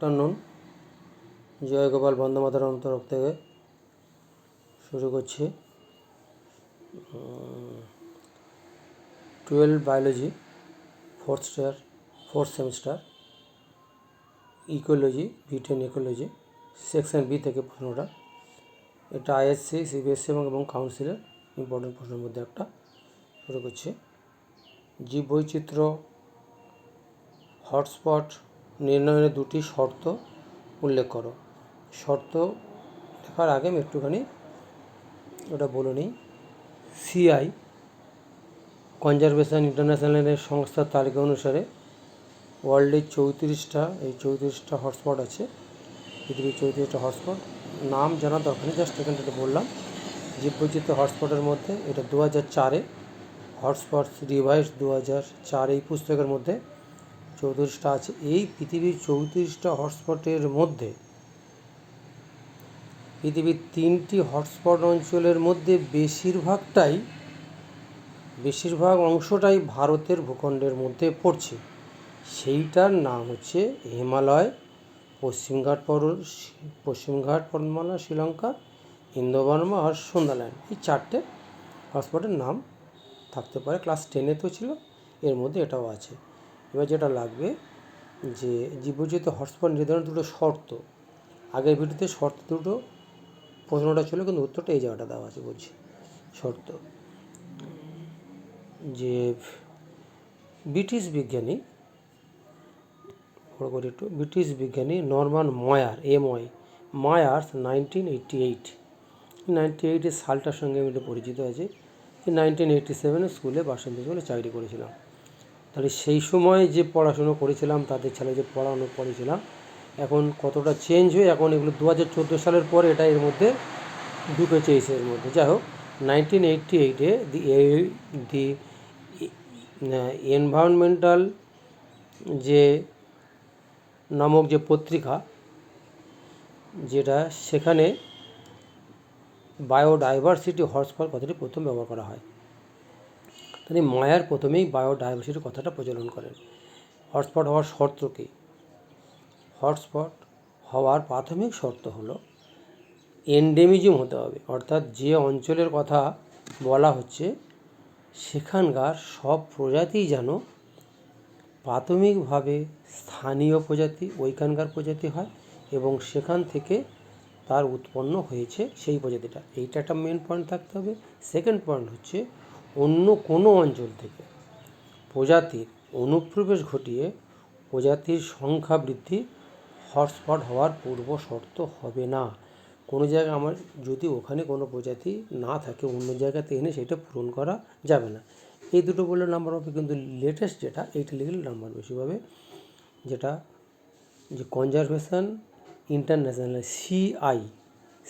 Afternoon, জয় গোপাল বন্দে মাতরম তরফ থেকে শুরু করছি 12 biology fourth semester ecology B10 ecology section B থেকে প্রশ্নটা। এটা আইএসসি সিবিএসসি এবং কাউন্সিলের ইম্পর্টেন্ট প্রশ্নের মধ্যে একটা। শুরু করছি। জীববৈচিত্র্য হটস্পট নির্ণয়ের দুটি শর্ত উল্লেখ করো। শর্ত লেখার আগে আমি একটুখানি ওটা বলে নিই। সিআই কনজারভেশন ইন্টারন্যাশনালের সংস্থার তালিকা অনুসারে ওয়ার্ল্ডের 34টা হটস্পট আছে। পৃথিবীর 34টা হটস্পট নাম জানা দরকার নেই, জাস্ট এখানে এটা বললাম। জীববৈচিত্র্য হটস্পটের মধ্যে এটা 2004-এ হটস্পট রিভাইজ 2004 এই পুস্তকের মধ্যে 34টা আছে। এই পৃথিবীর 34টা হটস্পটের মধ্যে পৃথিবীর 3টি হটস্পট অঞ্চলের মধ্যে বেশিরভাগ অংশটাই ভারতের ভূখণ্ডের মধ্যে পড়ছে। সেইটার নাম হচ্ছে হিমালয়, পশ্চিমঘাট পর্বতমালা, শ্রীলঙ্কা, ইন্দো-বার্মা আর সুন্দরল্যান্ড। এই 4টে হটস্পটের নাম থাকতে পারে। ক্লাস 10-এ তো ছিল, এর মধ্যে এটাও আছে। এবার যেটা লাগবে যে জীববৈচিত্র্য হটস্পট নির্ধারণ দুটো শর্ত। আগের ভিডিওতে শর্ত দুটো প্রশ্নটা ছিল, কিন্তু উত্তরটা এই জায়গাটা দেওয়া আছে। বলছি শর্ত যে ব্রিটিশ বিজ্ঞানী নরম্যান মায়ার্স 1988 সালটার সঙ্গে আমি একটু পরিচিত আছি। 1987 স্কুলে বাসন্তী স্কুলে চাকরি করেছিলাম। তাহলে সেই সময় যে পড়াশুনো করেছিলাম, তাদের ছেলে যে পড়ানো পড়েছিলাম, এখন কতটা চেঞ্জ হয়ে এখন এগুলো 2014 সালের পরে এটা এর মধ্যে ঢুকেছে। এর মধ্যে যাই হোক, 1988-এ দি এনভায়রনমেন্টাল যে নামক যে পত্রিকা, যেটা সেখানে বায়োডাইভার্সিটি হটস্পট কথাটি প্রথম ব্যবহার করা হয়। তাহলে মায়ার প্রথমেই বায়োডাইভার্সিটি কথাটা প্রচলন করেন। হটস্পট হওয়ার শর্ত কী? হটস্পট হওয়ার প্রাথমিক শর্ত হলো এন্ডেমিজম হতে হবে, অর্থাৎ যে অঞ্চলের কথা বলা হচ্ছে সেখানকার সব প্রজাতিই যেন প্রাথমিকভাবে স্থানীয় প্রজাতি, ওইখানকার প্রজাতি হয় এবং সেখান থেকে তার উৎপন্ন হয়েছে সেই প্রজাতিটা। এইটা একটা মেন পয়েন্ট থাকতে হবে। সেকেন্ড পয়েন্ট হচ্ছে অন্য কোনো অঞ্চল থেকে প্রজাতির অনুপ্রবেশ ঘটিয়ে প্রজাতির সংখ্যা বৃদ্ধি হটস্পট হওয়ার পূর্ব শর্ত হবে না। কোনো জায়গায় আমার যদি ওখানে কোনো প্রজাতি না থাকে, অন্য জায়গাতে এনে সেটা পূরণ করা যাবে না। এই দুটো বললে নাম্বার হবে, কিন্তু লেটেস্ট যেটা এইটা লিখলে নাম্বার বেশি পাবে। যেটা যে কনজারভেশন ইন্টারন্যাশনাল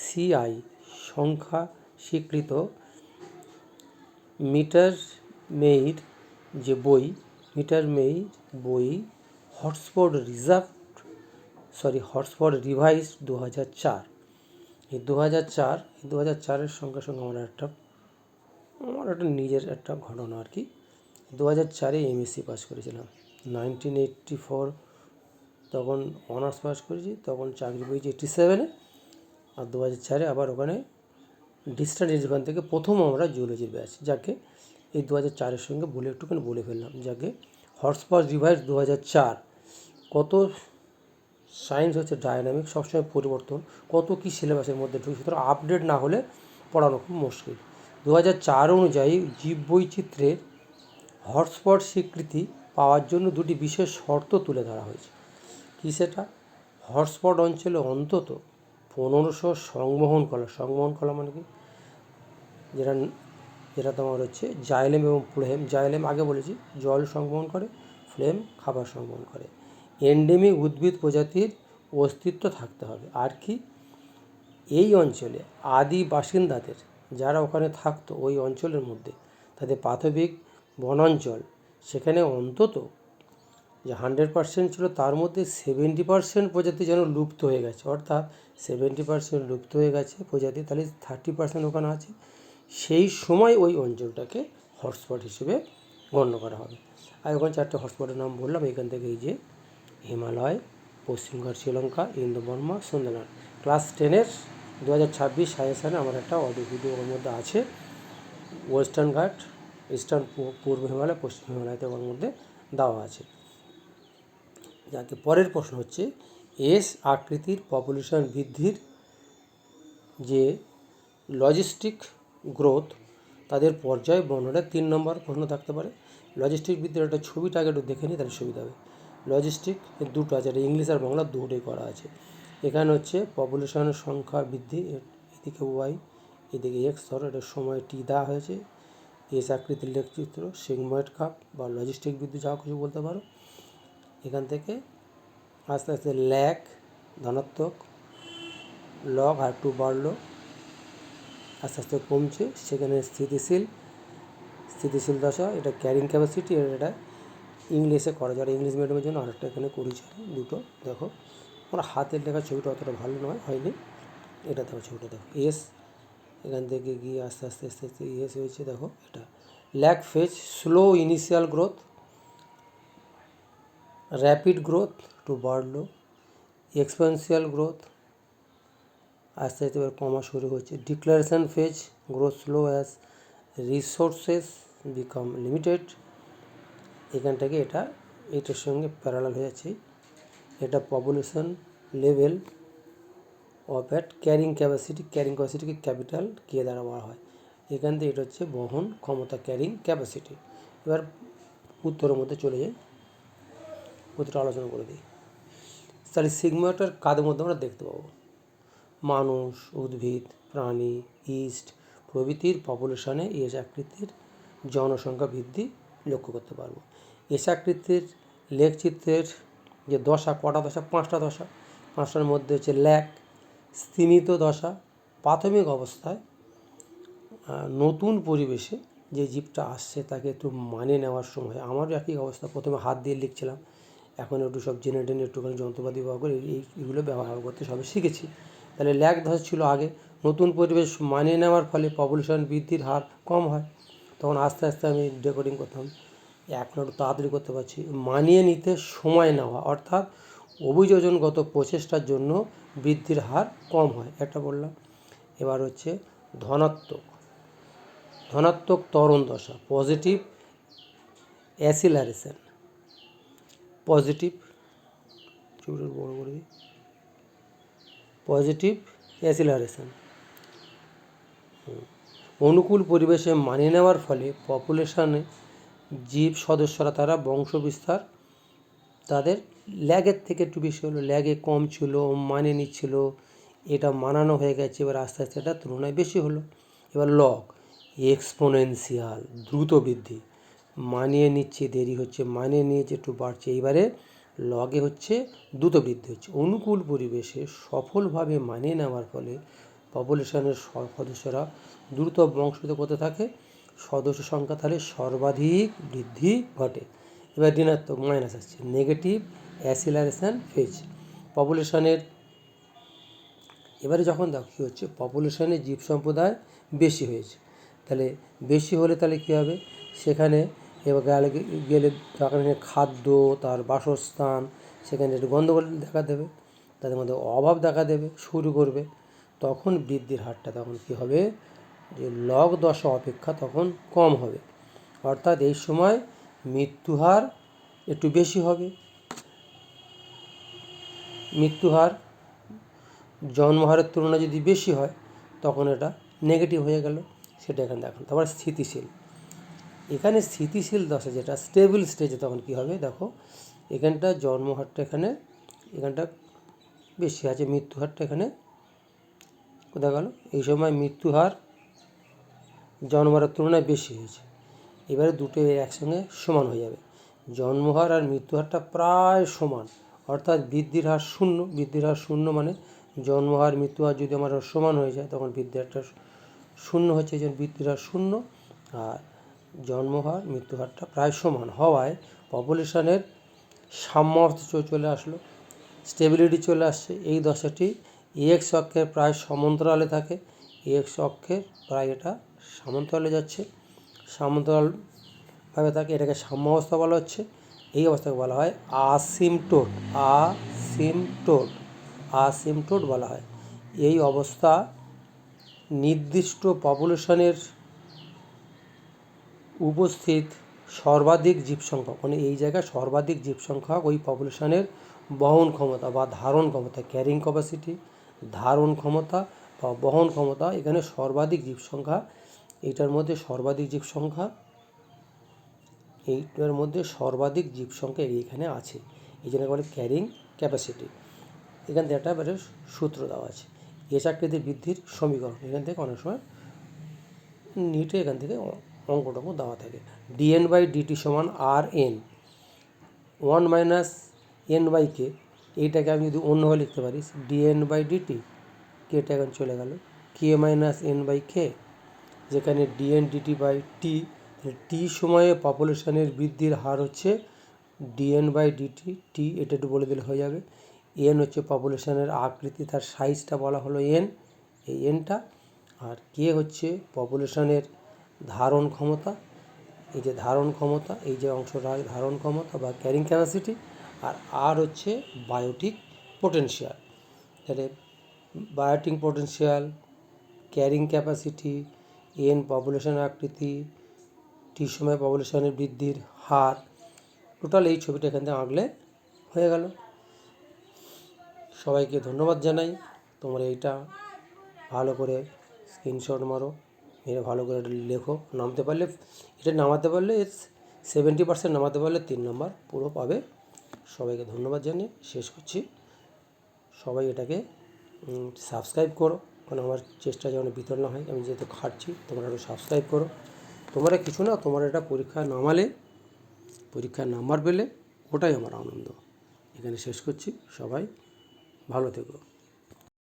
সিআই সংখ্যা স্বীকৃত মিটার মেইর বই হটস্পট রিভাইজ 2004। এই 2004-এর সঙ্গে সঙ্গে আমার একটা নিজের একটা ঘটনা আর কি। 2004-এ এমএসসি পাস করেছিলাম। 1984 তখন অনার্স পাস করেছি, তখন চাকরি পেয়েছি 87-এ। আর 2004-এ আবার ওখানে ডিস্ট্যান্স এডুকেশন থেকে প্রথম আমরা জিওলজির ব্যাচ, যাকে এই 2004-এর সঙ্গে একটুখানি বলে ফেললাম, যাকে হটস্পট রিভাইজ 2004। কত সায়েন্স হচ্ছে ডায়নামিক, সবসময় পরিবর্তন, কত কী সিলেবাসের মধ্যে ঢুকে, সুতরাং আপডেট না হলে পড়ানো খুব মুশকিল। 2004 অনুযায়ী জীববৈচিত্র্যের হটস্পট স্বীকৃতি পাওয়ার জন্য দুটি বিশেষ শর্ত তুলে ধরা হয়েছে। কী সেটা? হটস্পট অঞ্চলে অন্তত 1500 সংবহন কলা মানে কি? যেটা তোমার হচ্ছে জাইলেম এবং ফ্লেম। জাইলেম আগে বলেছি জল সংবহন করে, ফ্লেম খাবার সংবহন করে। এন্ডেমিক উদ্ভিদ প্রজাতির অস্তিত্ব থাকতে হবে। আর কি? এই অঞ্চলে আদি বাসিন্দাদের যারা ওখানে থাকতো ওই অঞ্চলের মধ্যে, তাদের প্রাথমিক বনাঞ্চল, সেখানে অন্তত যে 100% ছিল তার মধ্যে 70% প্রজাতি যেন লুপ্ত হয়ে গেছে, অর্থাৎ 70% লুপ্ত হয়ে গেছে প্রজাতি, তাহলে 30% ওখানে আছে। সেই সময় ওই অঞ্চলটাকে হটস্পট হিসেবে গণ্য করা হবে। আর ওখানে 4টে হটস্পটের নাম বললাম। এখান থেকে এই যে হিমালয়, পশ্চিমঘাট শ্রীলঙ্কা, ইন্দো বর্মা, সুন্দরবন। ক্লাস 10-এর 2026 সাজেশানে আমার একটা অডিও ভিডিও ওর মধ্যে আছে। ওয়েস্টার্ন ঘাট, ইস্টার্ন পূর্ব হিমালয়, পশ্চিম হিমালয়তে ওর মধ্যে দেওয়া আছে। যাকে পরের প্রশ্ন হচ্ছে, এস আকৃতির পপুলেশন বৃদ্ধির যে লজিস্টিক গ্রোথ তাদের পর্যায় বর্ণনা। 3 নম্বর প্রশ্ন থাকতে পারে। লজিস্টিক বৃদ্ধির একটা ছবিটা আগে একটু দেখে নিই, তাহলে সুবিধা হবে। লজিস্টিক দুটো আছে, এটা ইংলিশ আর বাংলা দুটোই করা আছে। এখানে হচ্ছে পপুলেশনের সংখ্যা বৃদ্ধি, এদিকে ওয়াই, এদিকে এক্স, ধরো এটা সময় টি দেওয়া হয়েছে। এস আকৃতির লেখচিত্র, সিগময়েড কাপ বা লজিস্টিক বৃদ্ধি যা কিছু বলতে পারো। এখান থেকে আস্তে আস্তে ল্যাগ ধনাত্মক, লগ হার2 বাড়লো, আস্তে আস্তে কমছে, সেখানে স্থিতিশীল দশা, এটা ক্যারিং ক্যাপাসিটি, এটা ইংলিশে করা যায়। ইংলিশ মিডিয়ামের জন্য আরেকটা এখানে করেছি দুটো। দেখো আমার হাতের লেখা ছবিটা অতটা ভালো নয়, হয়নি। এটা দেখো ছবিটা দেখো, এস এখান থেকে গিয়ে আস্তে আস্তে আস্তে আস্তে এস হয়েছে। দেখো এটা lag phase, slow initial growth, rapid growth to বাড়লো, এক্সপেন্সিয়াল গ্রোথ, আস্তে আস্তে এবার কমা শুরু হচ্ছে। Deceleration phase, growth slow as resources become limited. এখানটাকে এটার সঙ্গে প্যারালাল হয়ে যাচ্ছে। এটা population level of at carrying ক্যাপাসিটিকে ক্যাপিটাল কে দ্বারা বলা হয়। এখান থেকে এটা হচ্ছে বহন ক্ষমতা, ক্যারিং ক্যাপাসিটি। এবার উত্তরের মধ্যে চলে যাই, উত্তরটা আলোচনা করে দিই। তাহলে সিগমাটার কাদের মধ্যে আমরা দেখতে পাবো? মানুষ, উদ্ভিদ, প্রাণী, ইস্ট প্রভৃতির পপুলেশনে এস আকৃতির জনসংখ্যা বৃদ্ধি লক্ষ্য করতে পারবো। এস আকৃতির লেখচিত্রের যে দশা, কটা দশা? 5টা দশা। 5টার মধ্যে হচ্ছে ল্যাগ, স্তিমিত দশা, প্রাথমিক অবস্থায় নতুন পরিবেশে যে জীবটা আসছে তাকে একটু মানিয়ে নেওয়ার সময়। আমারও একই অবস্থা, প্রথমে হাত দিয়ে লিখছিলাম, এখন একটু সব জেনে টেনে একটুখানি যন্ত্রপাতি ব্যবহার করে এইগুলো ব্যবহার করতে সবে শিখেছি। তাহলে ল্যাগ দশা ছিল আগে, নতুন পরিবেশ মানিয়ে নেওয়ার ফলে পপুলেশন বৃদ্ধির হার কম হয়। তখন আস্তে আস্তে আমি রেকর্ডিং করতাম, এখন একটু তাড়াতাড়ি করতে পারছি। মানিয়ে নিতে সময় নেওয়া, অর্থাৎ অভিযোজনগত প্রচেষ্টার জন্য বৃদ্ধির হার কম হয়, এটা বললাম। এবার হচ্ছে ধনাত্মক ত্বরণ দশা, পজিটিভ অ্যাসিলারেশন, পজিটিভ অ্যাসিলারেশন। অনুকূল পরিবেশে মানিয়ে নেওয়ার ফলে পপুলেশনে জীব সদস্যরা তারা বংশ বিস্তার তাদের ল্যাগের থেকে একটু বেশি হলো, ল্যাগে কম ছিল, মানিয়ে নিচ্ছিল, এটা মানানো হয়ে গেছে, এবার আস্তে আস্তে এটা তুলনায় বেশি হলো। এবার লগ, এক্সপোনেনশিয়াল, দ্রুত বৃদ্ধি, মানিয়ে নিচ্ছে দেরি হচ্ছে, মানিয়ে নিয়েছে একটু বাড়ছে, এইবারে লগে হচ্ছে দ্রুত বৃদ্ধি হচ্ছে। অনুকূল পরিবেশে সফলভাবে মানিয়ে নেওয়ার ফলে পপুলেশনের সদস্যরা দ্রুত বংশবিস্তার করতে থাকে, সদস্য সংখ্যা তাহলে সর্বাধিক বৃদ্ধি ঘটে। এবার ঋণাত্মক, মাইনাস আসছে, নেগেটিভ অ্যাসিলারেশন ফেজ, পপুলেশনের এবারে যখন দেখো কী হচ্ছে, পপুলেশনে জীব সম্প্রদায় বেশি হয়েছে, তাহলে বেশি হলে তাহলে কী হবে, সেখানে এবার গেলে সেখানে খাদ্য, তার বাসস্থান, সেখানে একটু গণ্ডগোল দেখা দেবে, তাদের মধ্যে অভাব দেখা দেবে, শুরু করবে। তখন বৃদ্ধির হারটা তখন কী হবে, যে লগ দশা অপেক্ষা তখন কম হবে, অর্থাৎ এই সময় মৃত্যুহার একটু বেশি হবে। মৃত্যুহার জন্মহারের তুলনায় যদি বেশি হয় তখন এটা নেগেটিভ হয়ে গেল, সেটা এখানে দেখান। তারপর স্থিতিশীল, এখানে স্থিতিশীল দশা যেটা স্টেবল স্টেজে তখন কী হবে, দেখো এখানটা জন্মহারটা এখানটা বেশি আছে, মৃত্যুহারটা এখানে কোথায় গেল, এই সময় মৃত্যুহার জন্মহারের তুলনায় বেশি হয়েছে। এবারে দুটো একসঙ্গে সমান হয়ে যাবে, জন্মহার আর মৃত্যুহারটা প্রায় সমান, অর্থাৎ বৃদ্ধির হার শূন্য। বৃদ্ধির হার শূন্য মানে জন্মহার মৃত্যুহার যদি আমার সমান হয়ে যায় তখন বৃদ্ধির হারটা শূন্য হচ্ছে, এই জন্য বৃদ্ধির হার শূন্য, আর জন্মহার মৃত্যুহারটা প্রায় সমান হওয়ায় পপুলেশনের সাম্যাবস্থা চলে আসলো, স্টেবিলিটি চলে আসছে। এই দশাটি এক্স অক্ষের প্রায় সমান্তরালে থাকে, এক্স অক্ষের প্রায় এটা সমান্তরালে যাচ্ছে, সমান্তরালভাবে থাকে, এটাকে সাম্যাবস্থা বলা হচ্ছে। এই অবস্থাকে বলা হয় আসিমটোট, আসিমটোট বলা হয়। এই অবস্থা নির্দিষ্ট পপুলেশনের উপস্থিত সর্বাধিক জীবসংখ্যক, মানে এই জায়গায় সর্বাধিক জীবসংখ্যক ওই পপুলেশনের বহন ক্ষমতা বা ধারণ ক্ষমতা, ক্যারিং ক্যাপাসিটি, ধারণ ক্ষমতা বা বহন ক্ষমতা, এখানে সর্বাধিক জীবসংখ্যা, এইটার মধ্যে সর্বাধিক জীবসংখ্যা এইখানে আছে, এই জন্য বলে ক্যারিং ক্যাপাসিটি। এখান থেকে একটা বেশ সূত্র দেওয়া আছে, এস আকৃতির বৃদ্ধির সমীকরণ, এখান থেকে অনেক সময় নিটে এখান থেকে অঙ্কটঙ্ক দেওয়া থাকে। ডিএন বাই ডিটি সমান আর এন, 1 মাইনাস এন বাই কে, এইটাকে আমি যদি অন্যভাবে লিখতে পারি ডিএন বাই ডিটি, কেটা এখন চলে গেল, কে মাইনাস এন বাই কে, যেখানে ডিএন ডিটি বাই টি, টি সময়ে পপুলেশনের বৃদ্ধির হার হচ্ছে ডিএন বাই ডিটি, টি এটা একটু বলে দিলে হয়ে যাবে। এন হচ্ছে পপুলেশনের আকৃতি, তার সাইজটা বলা হলো এন, এই এনটা। আর কে হচ্ছে পপুলেশনের ধারণ ক্ষমতা, এই যে ধারণ ক্ষমতা, এই যে অংশটা ধারণ ক্ষমতা বা ক্যারিং ক্যাপাসিটি, আর আর হচ্ছে বায়োটিক পোটেনশিয়াল। তাহলে biotic potential, carrying capacity, N পপুলেশনের আকৃতি, টি সময় পপুলেশনের বৃদ্ধির হার, টোটাল এই ছবিটা এখান থেকে আঁকলে হয়ে গেল। সবাইকে ধন্যবাদ জানাই। তোমরা এইটা ভালো করে স্ক্রিনশট মারো, মেরে ভালো করে লেখো, নামাতে পারলে 70% নামাতে পারলে 3 নম্বর পুরো পাবে। সবাইকে ধন্যবাদ জানিয়ে শেষ করছি। সবাই এটাকে সাবস্ক্রাইব করো, কারণ আমার চেষ্টা যেন বিতর না হয়, আমি যেহেতু খাটছি, তোমরা একটু সাবস্ক্রাইব করো। তোমরা কিছু না, তোমার এটা পরীক্ষায় নামালে, পরীক্ষার নাম্বার পেলে ওটাই আমার আনন্দ। এখানে শেষ করছি, সবাই ভালো থেকো।